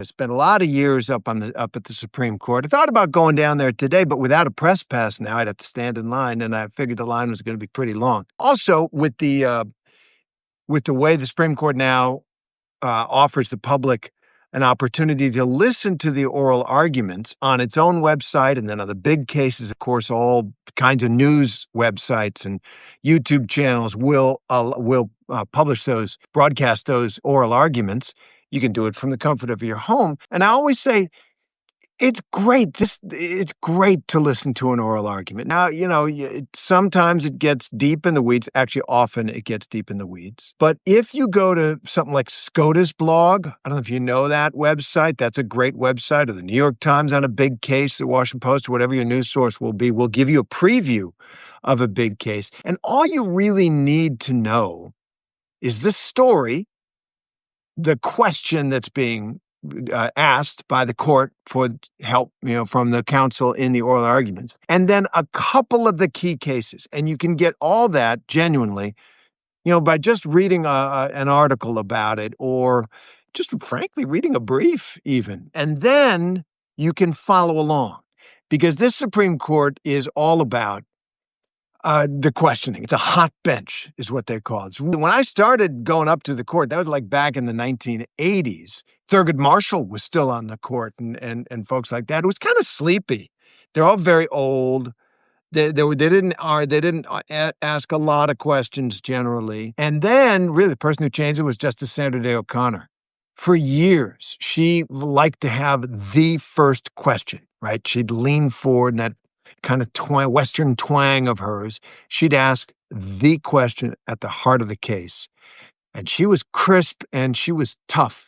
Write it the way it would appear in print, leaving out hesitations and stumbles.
I spent a lot of years up at the Supreme Court. I thought about going down there today, but without a press pass now, I'd have to stand in line, and I figured the line was going to be pretty long. Also, with the way the Supreme Court now offers the public an opportunity to listen to the oral arguments on its own website, and then on the big cases, of course, all kinds of news websites and YouTube channels will broadcast those oral arguments. You can do it from the comfort of your home. And I always say, it's great. It's great to listen to an oral argument. Now, sometimes it gets deep in the weeds. Actually, often it gets deep in the weeds. But if you go to something like SCOTUS blog, I don't know if you know that website. That's a great website. Or the New York Times on a big case, the Washington Post, or whatever your news source will give you a preview of a big case. And all you really need to know is the story, the question that's being asked by the court for help, from the counsel in the oral arguments, and then a couple of the key cases. And you can get all that genuinely, by just reading an article about it, or just frankly reading a brief even. And then you can follow along, because this Supreme Court is all about the questioning. It's a hot bench is what they call it. When I started going up to the court, that was like back in the 1980s. Thurgood Marshall was still on the court and folks like that. It was kind of sleepy. They're all very old. They didn't ask a lot of questions generally. And then really the person who changed it was Justice Sandra Day O'Connor. For years, she liked to have the first question, right? She'd lean forward, and that kind of Western twang of hers, she'd ask the question at the heart of the case. And she was crisp and she was tough.